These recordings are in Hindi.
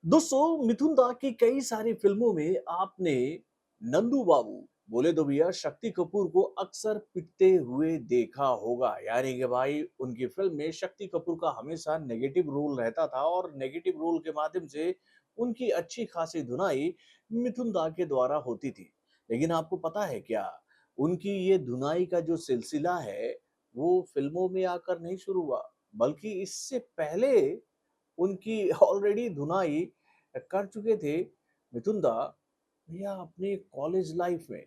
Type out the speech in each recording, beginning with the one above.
दोस्तों मिथुन दा की कई सारी फिल्मों में आपने नंदू बाबू बोले तो भैया शक्ति कपूर को अक्सर पिटते हुए देखा होगा। यानी कि भाई उनकी फिल्म में शक्ति कपूर का हमेशा नेगेटिव रोल रहता था और नेगेटिव रोल के माध्यम से उनकी अच्छी खासी धुनाई मिथुन दा के द्वारा होती थी। लेकिन आपको पता है क्या, उनकी ये धुनाई का जो सिलसिला है वो फिल्मों में आकर नहीं शुरू हुआ, बल्कि इससे पहले उनकी ऑलरेडी धुनाई कर चुके थे मिथुन दा भैया अपने कॉलेज लाइफ में।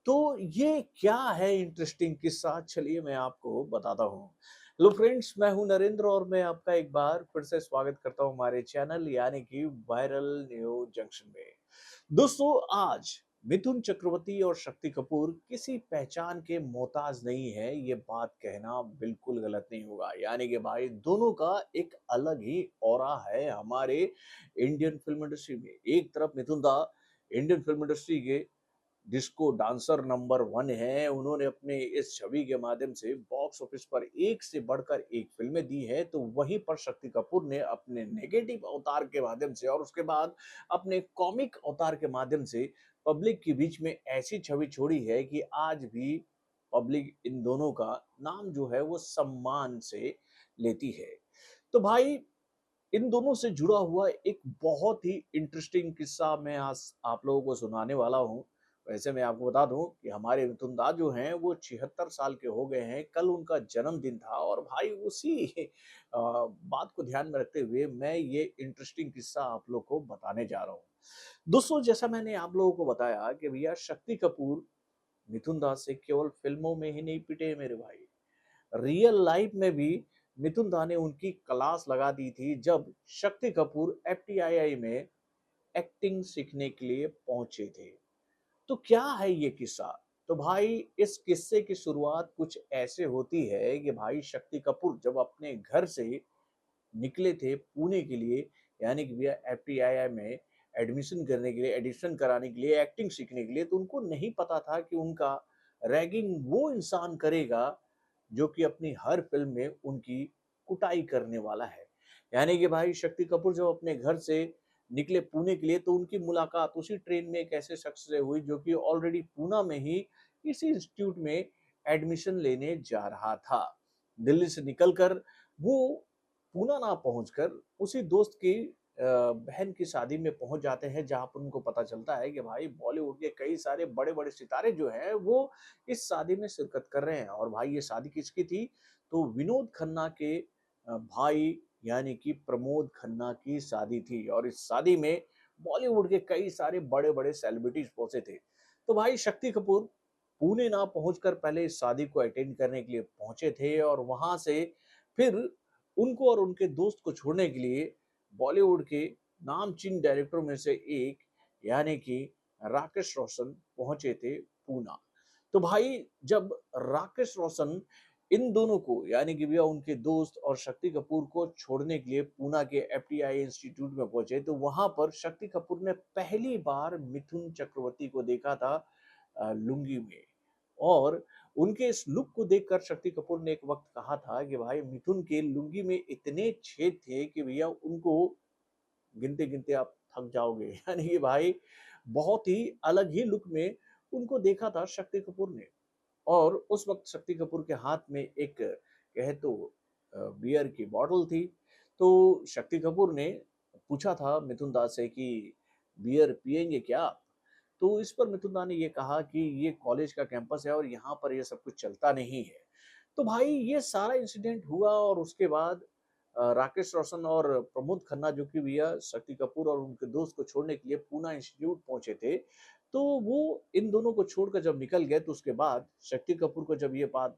तो ये क्या है इंटरेस्टिंग किस्सा, चलिए मैं आपको बताता हूँ। हेलो फ्रेंड्स, मैं हूँ नरेंद्र और मैं आपका एक बार फिर से स्वागत करता हूँ हमारे चैनल यानी कि वायरल न्यूज जंक्शन में। दोस्तों आज मिथुन चक्रवर्ती और शक्ति कपूर किसी पहचान के मोहताज नहीं है, ये बात कहना बिल्कुल गलत नहीं होगा। यानी कि भाई दोनों का एक अलग ही ऑरा है हमारे इंडियन फिल्म इंडस्ट्री में। एक तरफ मिथुन दा इंडियन फिल्म इंडस्ट्री के डिस्को डांसर नंबर वन है। उन्होंने अपने इस छवि के माध्यम से बॉक्स ऑफिस पर एक से बढ़कर एक फिल्में दी है, तो वहीं पर शक्ति कपूर ने अपने नेगेटिव अवतार के माध्यम से और उसके बाद अपने कॉमिक अवतार के माध्यम से पब्लिक के बीच में ऐसी छवि छोड़ी है कि आज भी पब्लिक इन दोनों का नाम जो है वो सम्मान से लेती है। तो भाई इन दोनों से जुड़ा हुआ एक बहुत ही इंटरेस्टिंग किस्सा मैं आज आप लोगों को सुनाने वाला हूँ। वैसे मैं आपको बता दूं कि हमारे मिथुन दा जो हैं वो 76 साल के हो गए हैं। कल उनका जन्मदिन था और भाई उसी बात को ध्यान में रखते हुए मैं ये इंटरेस्टिंग किस्सा आप लोग को बताने जा रहा हूँ। दोस्तों जैसा मैंने आप लोगों को बताया कि भैया शक्ति कपूर मिथुन दा से केवल फिल्मों में ही नहीं पिटे मेरे भाई, रियल लाइफ में भी मिथुन दा ने उनकी क्लास लगा दी थी जब शक्ति कपूर एफटीआईआई में एक्टिंग सीखने के लिए पहुंचे थे। तो क्या है ये किस्सा? तो भाई इस किस्से की शुरुआत कुछ ऐसे होती है कि भाई शक्ति कपूर जब अपने घर से निकले थे पुणे के लिए, यानी कि भैया एफटीआईआई में एडमिशन करने के लिए, एडिशन कराने के लिए, एक्टिंग सीखने के लिए, तो उनको नहीं पता था कि उनका रैगिंग वो इंसान करेगा जो कि अपनी हर फिल्म में उनकी कुटाई करने वाला है। यानी कि भाई शक्ति कपूर जब अपने घर से निकले पुणे के लिए तो उनकी मुलाकात उसी ट्रेन में एक ऐसे शख्स से हुई जो कि ऑलरेडी पूना में ही इसी इंस्टीट्यूट में एडमिशन लेने जा रहा था। दिल्ली से निकलकर वो पूना ना पहुंचकर उसी दोस्त की बहन की शादी में पहुंच जाते हैं, जहां पर उनको पता चलता है कि भाई बॉलीवुड के कई सारे बड़े-बड़े सितारे जो हैं वो इस शादी में शिरकत कर रहे हैं। और भाई ये शादी किसकी थी? तो विनोद खन्ना के भाई यानी कि प्रमोद खन्ना की शादी थी और इस शादी में बॉलीवुड के कई सारे बड़े-बड़े सेलिब्रिटीज पहुंचे थे। तो भाई शक्ति कपूर पुणे ना पहुंचकर पहले इस शादी को अटेंड करने के लिए पहुंचे थे और वहां से फिर उनको और उनके दोस्त को छोड़ने के लिए बॉलीवुड के नामचीन डायरेक्टरों में से एक यानी कि राकेश रोशन पहुंचे थे पूना। तो भाई जब राकेश रोशन इन दोनों को यानी कि भैया उनके दोस्त और शक्ति कपूर को छोड़ने के लिए पूना के एफटीआई इंस्टीट्यूट में पहुंचे तो वहां पर शक्ति कपूर ने पहली बार मिथुन चक्रवर्ती को देखा था लुंगी में। और उनके इस लुक को देखकर शक्ति कपूर ने एक वक्त कहा था कि भाई मिथुन के लुंगी में इतने छेद थे कि भैया उनको गिनते गिनते आप थक जाओगे। यानी कि भाई बहुत ही अलग ही लुक में उनको देखा था शक्ति कपूर ने। और उस वक्त शक्ति कपूर के हाथ में एक कहे तो बियर की बॉटल थी। तो शक्ति कपूर ने पूछा था मिथुन दास से कि बियर पिएंगे क्या आप? तो इस पर मिथुन दा ने ये कहा कि ये कॉलेज का कैंपस है और यहाँ पर ये सब कुछ चलता नहीं है। तो भाई ये सारा इंसिडेंट हुआ और उसके बाद राकेश रोशन और प्रमोद खन्ना जो कि भैया शक्ति कपूर और उनके दोस्त को छोड़ने के लिए पूना इंस्टीट्यूट पहुंचे थे, तो वो इन दोनों को छोड़कर जब निकल गए तो उसके बाद शक्ति कपूर को जब ये बात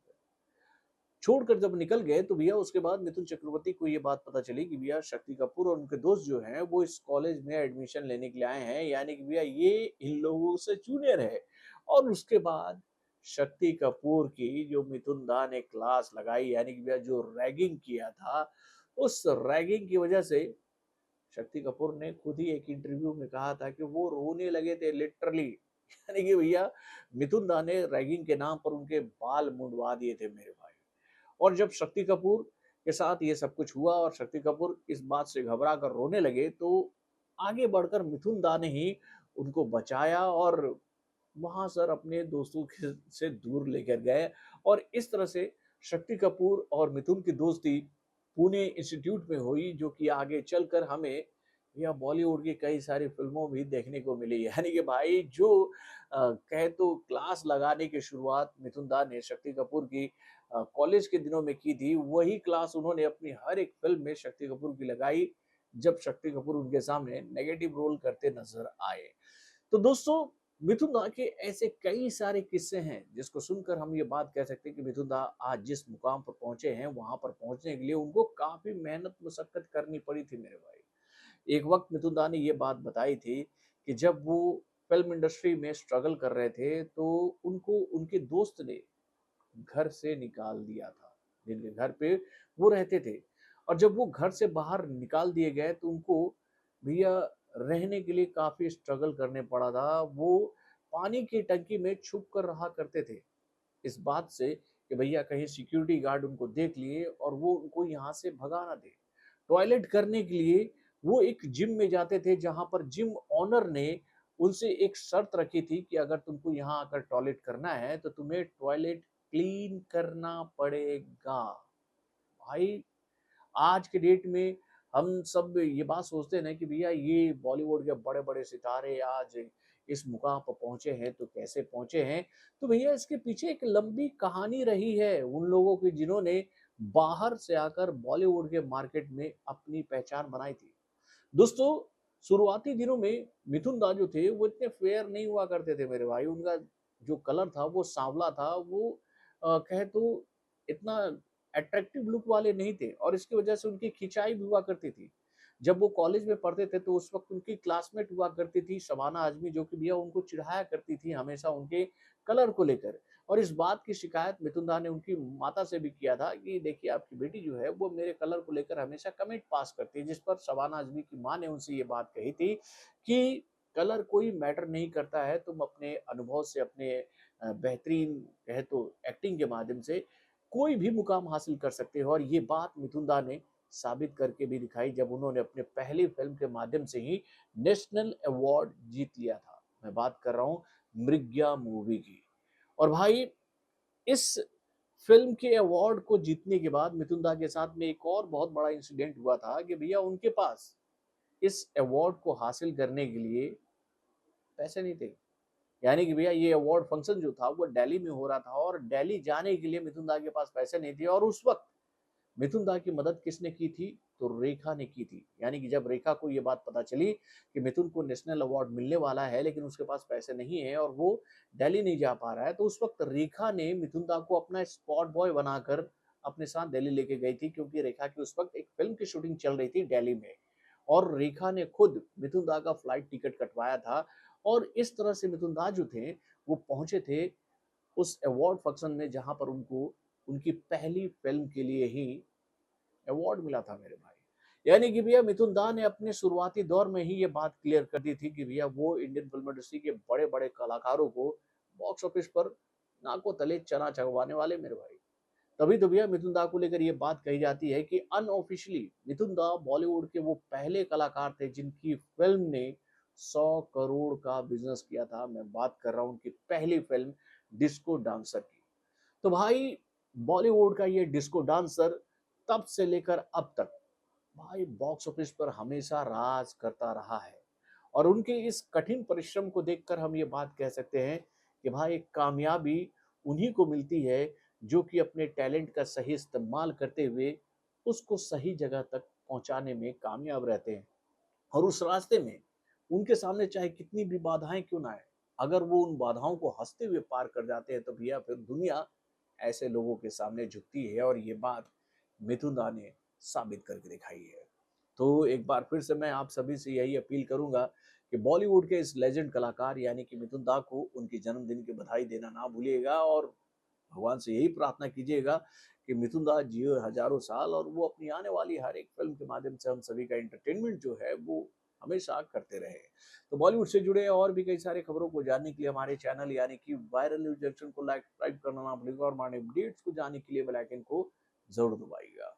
छोड़कर जब निकल गए तो भैया उसके बाद मिथुन चक्रवर्ती को ये बात पता चली कि भैया शक्ति कपूर और उनके दोस्त जो हैं वो इस कॉलेज में एडमिशन लेने के लिए आए हैं, यानी कि भैया ये इन लोगों से जूनियर है। और उसके बाद शक्ति कपूर की जो मिथुन दा ने क्लास लगाई यानी कि भैया जो रैगिंग किया था, उस रैगिंग की वजह से शक्ति कपूर ने खुद ही एक इंटरव्यू में कहा था कि वो रोने लगे थे लिटरली। यानी कि भैया मिथुन दा ने रैगिंग के नाम पर उनके बाल मुंडवा दिए थे मेरे भाई। और जब शक्ति कपूर के साथ ये सब कुछ हुआ और शक्ति कपूर इस बात से घबरा कर रोने लगे तो आगे बढ़कर मिथुन दा ने ही उनको बचाया और वहाँ सर अपने दोस्तों के से दूर लेकर गए और इस तरह से शक्ति कपूर और मिथुन की दोस्ती पुणे इंस्टीट्यूट में हुई, जो कि आगे चलकर हमें या बॉलीवुड की कई सारी फ़िल्मों भी देखने को मिली। यानी कि भाई जो कहे तो क्लास लगाने की शुरुआत मिथुन दा ने शक्ति कपूर की कॉलेज के दिनों में की थी, वही क्लास उन्होंने अपनी हर एक फ़िल्म में शक्ति कपूर की लगाई, जब शक्ति कपूर उनके सामने नेगेटिव रोल करते नज़र आए। तो दोस्तों, मिथुन दा के ऐसे कई सारे किस्से हैं जिसको सुनकर हम ये बात कह सकते हैं कि मिथुन दा आज जिस मुकाम पर पहुंचे हैं, वहां पर पहुंचने के लिए उनको काफी मेहनत मशक्कत करनी पड़ी थी मेरे भाई। एक वक्त मिथुन दा ने ये बात बताई थी कि जब वो फिल्म इंडस्ट्री में स्ट्रगल कर रहे थे तो उनको उनके दोस्त ने घर से निकाल दिया था, जिनके घर पे वो रहते थे। और जब वो घर से बाहर निकाल दिए गए तो उनको भैया रहने के लिए काफ़ी स्ट्रगल करने पड़ा था। वो पानी की टंकी में छुप कर रहा करते थे, इस बात से कि भैया कहीं सिक्योरिटी गार्ड उनको देख लिए और वो उनको यहाँ से भगा ना दे। टॉयलेट करने के लिए वो एक जिम में जाते थे, जहाँ पर जिम ओनर ने उनसे एक शर्त रखी थी कि अगर तुमको यहाँ आकर टॉयलेट करना है तो तुम्हें टॉयलेट क्लीन करना पड़ेगा। भाई आज के डेट में हम सब ये बात सोचते हैं ना कि भैया ये बॉलीवुड के बड़े-बड़े सितारे आज इस मुकाम पर पहुँचे हैं तो कैसे पहुँचे हैं? तो भैया इसके पीछे एक लंबी कहानी रही है उन लोगों की जिन्होंने बाहर से आकर बॉलीवुड के मार्केट में अपनी पहचान बनाई थी। दोस्तों, शुरुआती दिनों में मिथुन दा जो थे वो इतने फेयर नहीं हुआ करते थे मेरे भाई। उनका जो कलर था वो सांवला था, वो कहे तो इतना अट्रैक्टिव लुक वाले नहीं थे और इसकी वजह से उनकी खिंचाई भी हुआ करती थी। जब वो कॉलेज में पढ़ते थे तो उस वक्त उनकी क्लासमेट हुआ करती थी शबाना आज़मी, जो कि भैया उनको चिढ़ाया करती थी हमेशा उनके कलर को लेकर। और इस बात की शिकायत मिथुन दा ने उनकी माता से भी किया था कि देखिए आपकी बेटी जो है वो मेरे कलर को लेकर हमेशा कमेंट पास करती है, जिस पर शबाना आज़मी की माँ ने उनसे ये बात कही थी कि कलर कोई मैटर नहीं करता है, तुम अपने अनुभव से अपने बेहतरीन कहे तो एक्टिंग के माध्यम से कोई भी मुकाम हासिल कर सकते हो। और ये बात मिथुन दा ने साबित करके भी दिखाई जब उन्होंने अपने पहली फिल्म के माध्यम से ही नेशनल अवार्ड जीत लिया था। मैं बात कर रहा हूँ मृग्या मूवी की। और भाई इस फ़िल्म के अवार्ड को जीतने के बाद मिथुन दा के साथ में एक और बहुत बड़ा इंसिडेंट हुआ था कि भैया उनके पास इस अवार्ड को हासिल करने के लिए पैसे नहीं थे। यानी कि भैया ये अवार्ड फंक्शन जो था वो दिल्ली में हो रहा था और दिल्ली जाने के लिए मिथुन दा के पास पैसे नहीं थे। और उस वक़्त मिथुन दा की मदद किसने की थी? तो रेखा ने की थी। यानी कि जब रेखा को ये बात पता चली कि मिथुन को नेशनल अवार्ड मिलने वाला है लेकिन उसके पास पैसे नहीं है और वो दिल्ली नहीं जा पा रहा है, तो उस वक़्त रेखा ने मिथुन दा को अपना स्पॉट बॉय बनाकर अपने साथ दिल्ली लेके गई थी, क्योंकि रेखा की उस वक़्त एक फ़िल्म की शूटिंग चल रही थी दिल्ली में। और रेखा ने खुद मिथुन दा का फ्लाइट टिकट कटवाया था और इस तरह से मिथुन दा जो थे, वो पहुँचे थे उस अवार्ड फंक्शन में जहाँ पर उनको उनकी पहली फ़िल्म के लिए ही अवार्ड मिला था मेरे भाई। यानी कि भैया मिथुन दा ने अपने शुरुआती दौर में ही ये बात क्लियर कर दी थी कि भैया वो इंडियन फिल्म इंडस्ट्री के बड़े-बड़े कलाकारों को बॉक्स ऑफिस पर नाकों तले चना चबवाने वाले मेरे भाई। तभी तो भैया मिथुन दा को लेकर ये बात कही जाती है कि अनऑफिशियली मिथुन दा बॉलीवुड के वो पहले कलाकार थे जिनकी फिल्म ने 100 करोड़ का बिजनेस किया था। मैं बात कर रहा हूँ उनकी पहली फिल्म डिस्को डांसर की। तो भाई बॉलीवुड का ये डिस्को डांसर तब से लेकर अब तक भाई बॉक्स ऑफिस पर हमेशा राज करता रहा है। और उनके इस कठिन परिश्रम को देखकर हम ये बात कह सकते हैं कि भाई कामयाबी उन्हीं को मिलती है जो कि अपने टैलेंट का सही इस्तेमाल करते हुए उसको सही जगह तक पहुंचाने में कामयाब रहते हैं। और उस रास्ते में उनके सामने चाहे कितनी भी बाधाएं क्यों ना आए, अगर वो उन बाधाओं को हंसते हुए पार कर जाते हैं तो भैया फिर दुनिया ऐसे लोगों के सामने झुकती है। और ये बात मिथुन दा ने साबित करके दिखाई है। तो एक बार फिर से मैं आप सभी से यही अपील करूंगा कि बॉलीवुड के इस लेजेंड कलाकार यानी कि मिथुन दा को उनके जन्मदिन की बधाई देना ना भूलिएगा और भगवान से यही प्रार्थना कीजिएगा कि मिथुन दा जिए हजारों साल और वो अपनी आने वाली हर एक फिल्म के माध्यम से हम सभी का एंटरटेनमेंट जो है वो हमेशा करते रहे। तो बॉलीवुड से जुड़े और भी कई सारे खबरों को जानने के लिए हमारे चैनल यानी कि वायरल न्यूज जंक्शन को लाइक सब्सक्राइब करना ना भूलिएगा और हमारे अपडेट्स को जानने के लिए बेल आइकन को जरूर दबाइएगा।